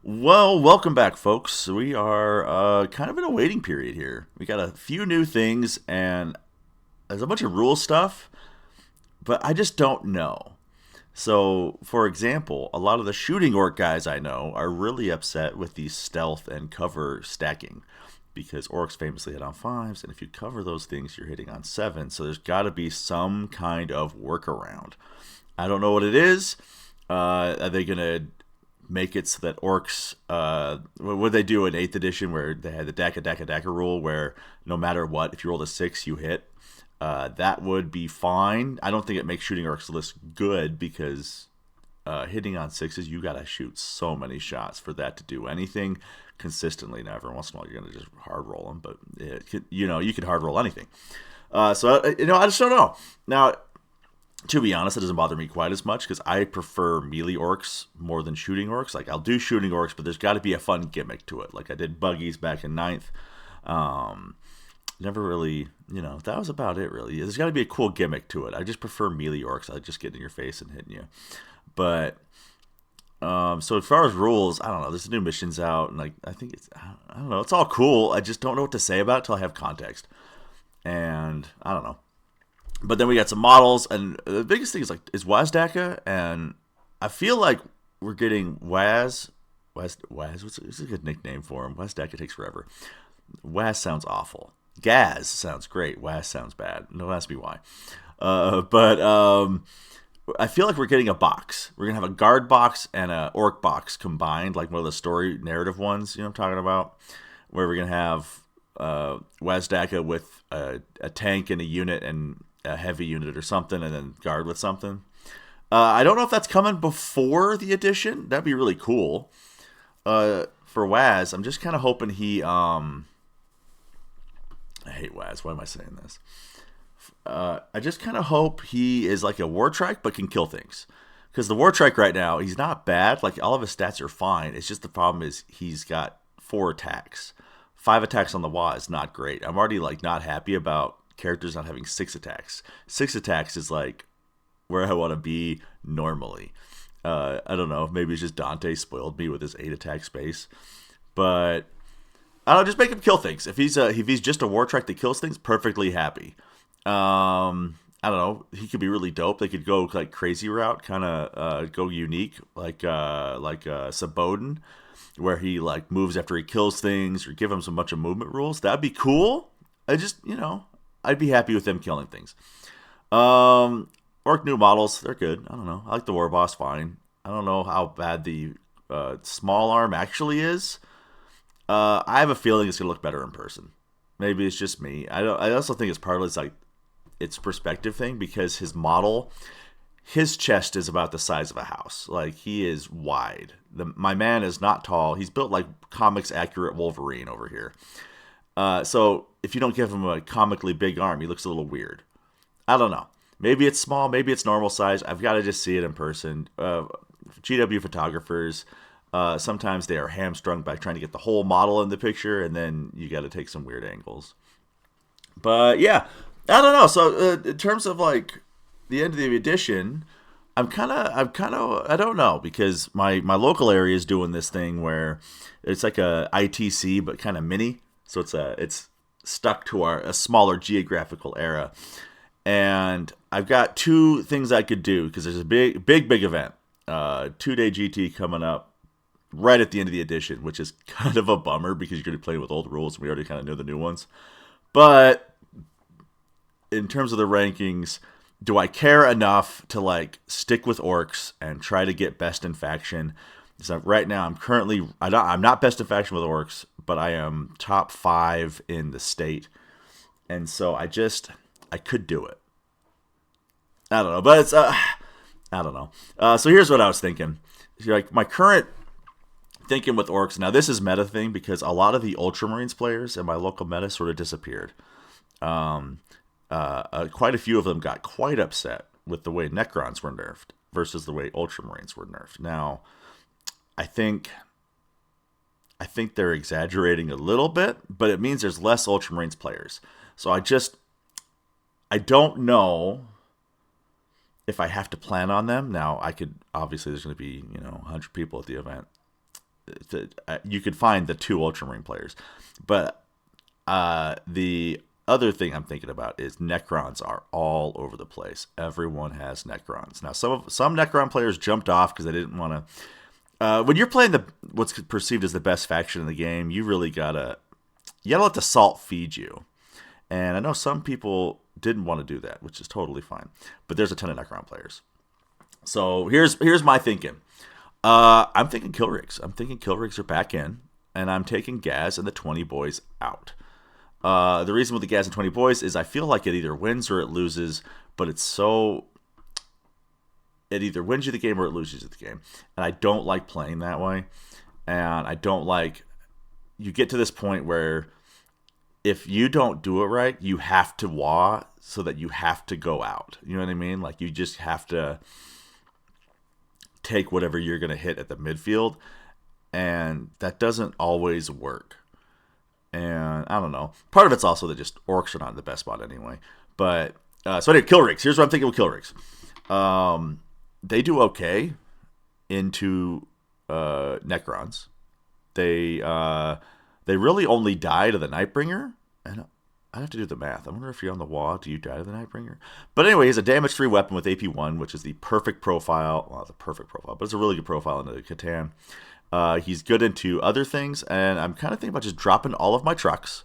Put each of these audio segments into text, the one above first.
Well, welcome back, folks. We are kind of in a waiting period here. We got a few new things, and there's a bunch of rule stuff, but I just don't know. So, for example, a lot of the shooting orc guys I know are really upset with the stealth and cover stacking because orcs famously hit on fives, and if you cover those things, you're hitting on sevens. So, there's got to be some kind of workaround. I don't know what it is. Are they going to make it so that orcs what would they do in 8th edition where they had the daka rule where no matter what, if you roll a 6 you hit. That would be fine. I don't think it makes shooting orcs list good because hitting on sixes, you gotta shoot so many shots for that to do anything consistently. Now every once in a while you're gonna just hard roll them, but you could hard roll anything. I just don't know. Now, to be honest, it doesn't bother me quite as much because I prefer melee orcs more than shooting orcs. Like, I'll do shooting orcs, but there's got to be a fun gimmick to it. Like I did buggies back in ninth. Um, Never really, that was about it, really. There's got to be a cool gimmick to it. I just prefer melee orcs. I just get in your face and hitting you. But, so as far as rules, I don't know. There's new missions out, and, like, I think I don't know. It's all cool. I just don't know what to say about it until I have context. And, I don't know. But then we got some models, and the biggest thing is Wazdaka, and I feel like we're getting Waz. What's a good nickname for him? Wazdaka takes forever. Waz sounds awful. Gaz sounds great. Waz sounds bad. Don't ask me why. But I feel like we're getting a box. We're gonna have a guard box and a orc box combined, like one of the story narrative ones. You know what I'm talking about, where we're gonna have Wazdaka with a tank and a unit and a heavy unit or something, and then guard with something. I don't know if that's coming before the edition. That'd be really cool. For Waz, I'm just kind of hoping he. I hate Waz. Why am I saying this? I just kind of hope he is like a war trike but can kill things. Because the war trike right now, he's not bad. Like, all of his stats are fine. It's just the problem is he's got 4 attacks. 5 attacks on the Wa is not great. I'm already like not happy about characters not having 6 attacks. 6 attacks is like where I want to be normally. I don't know. Maybe it's just Dante spoiled me with his 8 attack space. But I don't know, just make him kill things. If he's just a war trike that kills things, perfectly happy. I don't know. He could be really dope. They could go like crazy route, kind of go unique, like Sabodin, where he like moves after he kills things, or give him some bunch of movement rules. That'd be cool. I'd be happy with them killing things. Orc new models, they're good. I don't know. I like the war boss fine. I don't know how bad the small arm actually is. I have a feeling it's gonna look better in person. Maybe it's just me. I also think it's partly like its perspective thing because his chest is about the size of a house. Like, he is wide. My man is not tall. He's built like comics accurate Wolverine over here. So if you don't give him a comically big arm, he looks a little weird. I don't know. Maybe it's small. Maybe it's normal size. I've got to just see it in person. GW photographers, sometimes they are hamstrung by trying to get the whole model in the picture, and then you got to take some weird angles. But yeah, I don't know. So in terms of like the end of the edition, I don't know because my local area is doing this thing where it's like a ITC but kind of mini. So it's stuck to a smaller geographical area, and I've got 2 things I could do because there's a big event, 2-day GT coming up right at the end of the edition, which is kind of a bummer because you're going to be playing with old rules and we already kind of know the new ones. But in terms of the rankings, do I care enough to like stick with orcs and try to get best in faction? So right now, I'm not best in faction with orcs, but I am top 5 in the state, and so I could do it. I don't know, but it's I don't know. So here's what I was thinking. Like, my current thinking with orcs. Now, this is meta thing because a lot of the Ultramarines players in my local meta sort of disappeared. Um, Quite a few of them got quite upset with the way Necrons were nerfed versus the way Ultramarines were nerfed. Now, I think I think they're exaggerating a little bit, but it means there's less Ultramarines players. So I don't know if I have to plan on them. Now, I could obviously there's going to be 100 people at the event. you could find the 2 Ultramarine players. But the other thing I'm thinking about is Necrons are all over the place. Everyone has Necrons. Now, some Necron players jumped off because they didn't want to. When you're playing what's perceived as the best faction in the game, you really gotta let the salt feed you. And I know some people didn't want to do that, which is totally fine. But there's a ton of Necron players. So here's my thinking. I'm thinking kill rigs. I'm thinking kill rigs are back in, and I'm taking Gaz and the 20 boys out. The reason with the Gaz and 20 boys is I feel like it either wins or it loses, but it either wins you the game or it loses you the game. And I don't like playing that way. And I don't like, you get to this point where if you don't do it right, you have to wah so that you have to go out. You know what I mean? Like you just have to take whatever you're going to hit at the midfield. And that doesn't always work. And I don't know. Part of it's also that just orcs are not in the best spot anyway. But so anyway, kill rigs. Here's what I'm thinking with kill rigs. They do okay into Necrons. They really only die to the Nightbringer. And I have to do the math. I wonder if you're on the wall, do you die to the Nightbringer? But anyway, he's a damage 3 weapon with AP1, which is the perfect profile. Well, the perfect profile, but it's a really good profile into Catan. He's good into other things, and I'm kind of thinking about just dropping all of my trucks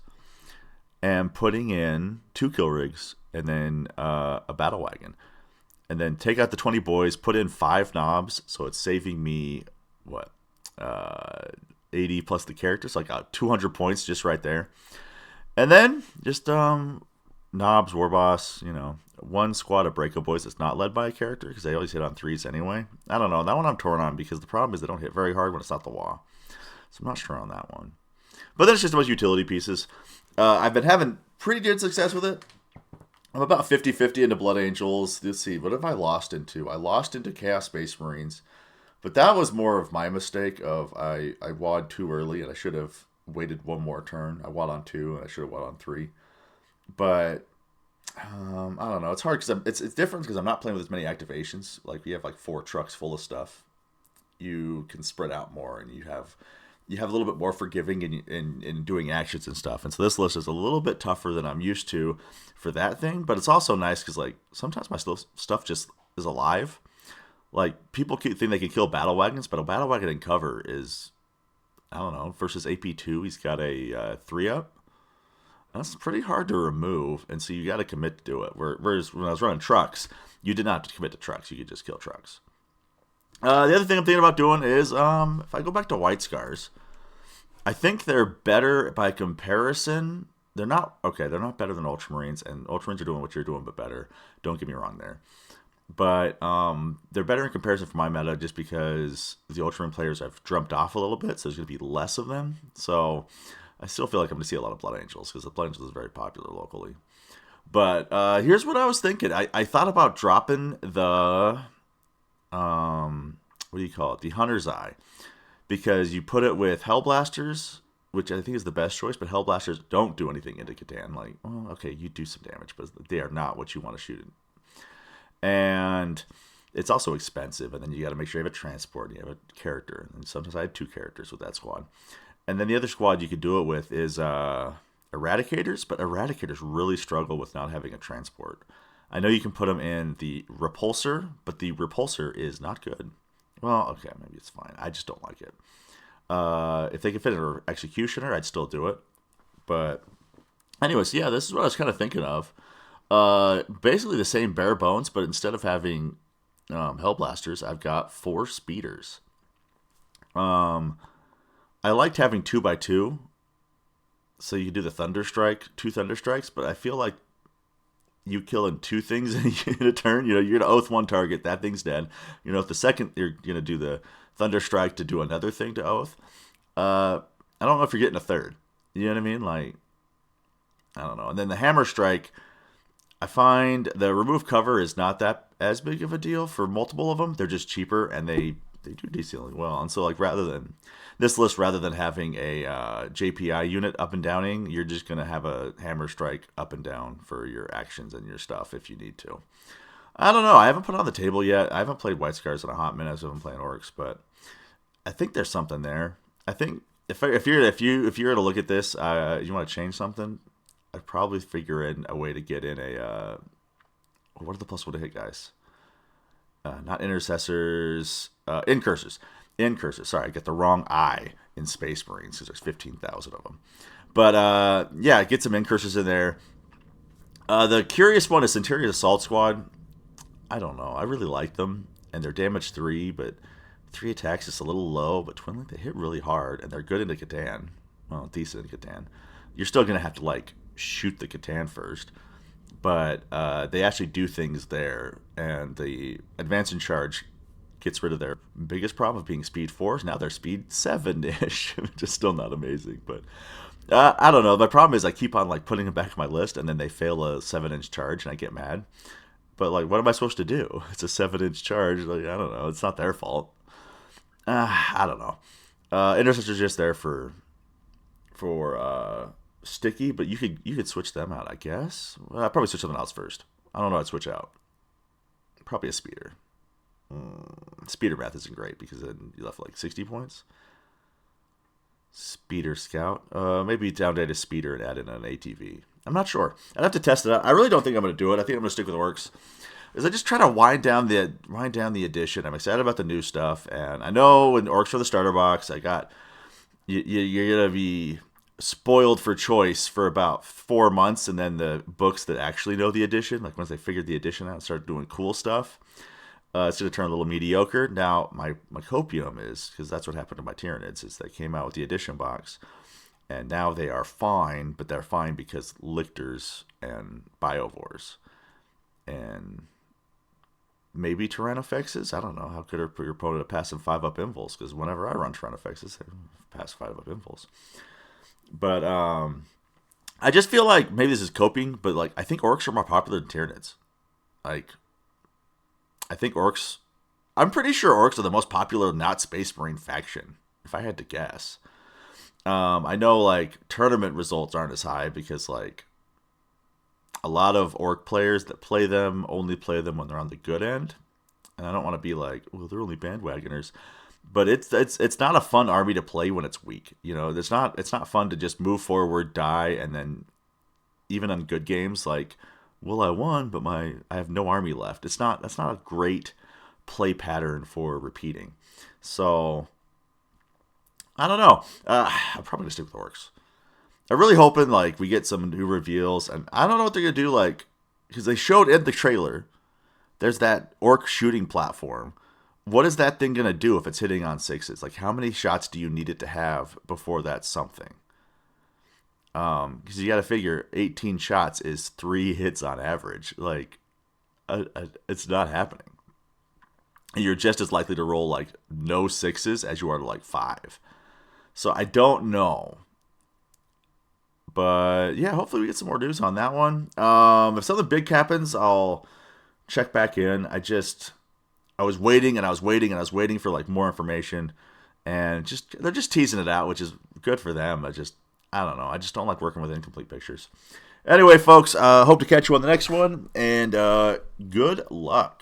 and putting in 2 kill rigs and then a battle wagon. And then take out the 20 boys, put in 5 knobs, so it's saving me, 80 plus the character, so I got 200 points just right there. And then just knobs, war boss, 1 squad of Breako boys that's not led by a character because they always hit on 3s anyway. I don't know. That one I'm torn on because the problem is they don't hit very hard when it's not the wall. So I'm not sure on that one. But then it's just a bunch of utility pieces. I've been having pretty good success with it. I'm about 50-50 into Blood Angels. Let's see. What have I lost into? I lost into Chaos Space Marines. But that was more of my mistake of I wad too early and I should have waited one more turn. I wad on 2 and I should have wad on 3. But I don't know. It's hard because it's different because I'm not playing with as many activations. Like you have like 4 trucks full of stuff. You can spread out more and you have a little bit more forgiving in doing actions and stuff. And so this list is a little bit tougher than I'm used to for that thing. But it's also nice because like sometimes my stuff just is alive. Like people think they can kill battle wagons, but a battle wagon in cover is, I don't know, versus AP2, he's got a 3-up. That's pretty hard to remove, and so you got to commit to do it. Whereas when I was running trucks, you did not have to commit to trucks. You could just kill trucks. The other thing I'm thinking about doing is if I go back to White Scars, I think they're better by comparison. They're not better than Ultramarines, and Ultramarines are doing what you're doing, but better. Don't get me wrong there. But they're better in comparison for my meta just because the Ultramarine players have jumped off a little bit, so there's going to be less of them. So I still feel like I'm going to see a lot of Blood Angels because the Blood Angels is very popular locally. But here's what I was thinking. I thought about dropping the, what do you call it? The Hunter's Eye. Because you put it with Hellblasters, which I think is the best choice, but Hellblasters don't do anything into Catan. Like, well, okay, you do some damage, but they are not what you want to shoot. And it's also expensive, and then you got to make sure you have a transport and you have a character. And sometimes I had 2 characters with that squad. And then the other squad you could do it with is Eradicators, but Eradicators really struggle with not having a transport. I know you can put them in the Repulsor, but the Repulsor is not good. Well, okay, maybe it's fine. I just don't like it. If they could fit an Executioner, I'd still do it. But anyways, yeah, this is what I was kind of thinking of. Basically the same bare bones, but instead of having Hellblasters, I've got 4 Speeders. I liked having 2x2, so you could do the Thunderstrike, 2 Thunderstrikes, but I feel like you killing 2 things in a turn, you're going to oath 1 target, that thing's dead. If the second you're going to do the Thunderstrike to do another thing to oath, I don't know if you're getting a third. You know what I mean? Like, I don't know. And then the Hammer Strike, I find the remove cover is not that as big of a deal for multiple of them. They're just cheaper and they do decently well. And so like rather than having a JPI unit up and downing, you're just going to have a Hammer Strike up and down for your actions and your stuff if you need to. I don't know. I haven't put it on the table yet. I haven't played White Scars in a hot minute, so I've been playing Orcs, but I think there's something there. I think if you're to look at this, you want to change something, I'd probably figure in a way to get in a what are the plus one to hit guys? Not intercessors, incursors. Incursors. Sorry, I get the wrong I in Space Marines because there's 15,000 of them. But yeah, get some incursors in there. The curious one is Centurion Assault Squad. I don't know. I really like them, and they're damage 3, but 3 attacks is a little low. But Twin Link, they hit really hard, and they're good into Catan. Well, decent in Catan. You're still gonna have to like shoot the Catan first, but they actually do things there, and the advance and charge gets rid of their biggest problem of being speed 4s. Now they're speed 7-ish, which is still not amazing, but I don't know. My problem is I keep on like putting them back on my list, and then they fail a 7-inch charge, and I get mad. But like, what am I supposed to do? It's a 7-inch charge. Like, I don't know. It's not their fault. I don't know. Interceptor's just there for sticky, but you could switch them out, I guess. Well, I'd probably switch something else first. I don't know how to switch out. Probably a speeder. Speeder math isn't great because then you left like 60 points. Speeder scout. Maybe downgrade a speeder and add in an ATV. I'm not sure. I'd have to test it out. I really don't think I'm going to do it. I think I'm going to stick with Orcs. Is I just try to wind down the edition. I'm excited about the new stuff, and I know in Orcs for the starter box, I got you're gonna be spoiled for choice for about 4 months, and then the books that actually know the edition, like once they figured the edition out and started doing cool stuff, it's going to turn a little mediocre. Now, my copium is, because that's what happened to my Tyranids, is they came out with the edition box, and now they are fine, but they're fine because lictors and biovores. And maybe Tyrannofexes? I don't know. How could your opponent have passed 5-up Invuls? Because whenever I run Tyrannofexes, they pass 5-up Invuls. But I just feel like maybe this is coping, but like I think Orcs are more popular than Tyranids. Like, I think Orcs... I'm pretty sure Orcs are the most popular not Space Marine faction, if I had to guess. I know, like, tournament results aren't as high because, like, a lot of Orc players that play them only play them when they're on the good end. And I don't want to be like, well, they're only bandwagoners. But it's not a fun army to play when it's weak. You know, it's not fun to just move forward, die, and then even on good games, like, well, I won, but I have no army left. That's not a great play pattern for repeating. So I don't know. I'm probably gonna stick with Orcs. I'm really hoping like we get some new reveals, and I don't know what they're gonna do. Like, because they showed in the trailer, there's that Orc shooting platform. What is that thing gonna do if it's hitting on 6s? Like, how many shots do you need it to have before that's something? Because you got to figure 18 shots is 3 hits on average. Like, it's not happening. And you're just as likely to roll like no 6s as you are to like 5. So I don't know. But yeah, hopefully we get some more news on that one. If something big happens, I'll check back in. I was waiting and I was waiting and I was waiting for like more information, and they're just teasing it out, which is good for them. I don't know. I just don't like working with incomplete pictures. Anyway, folks, hope to catch you on the next one, and good luck.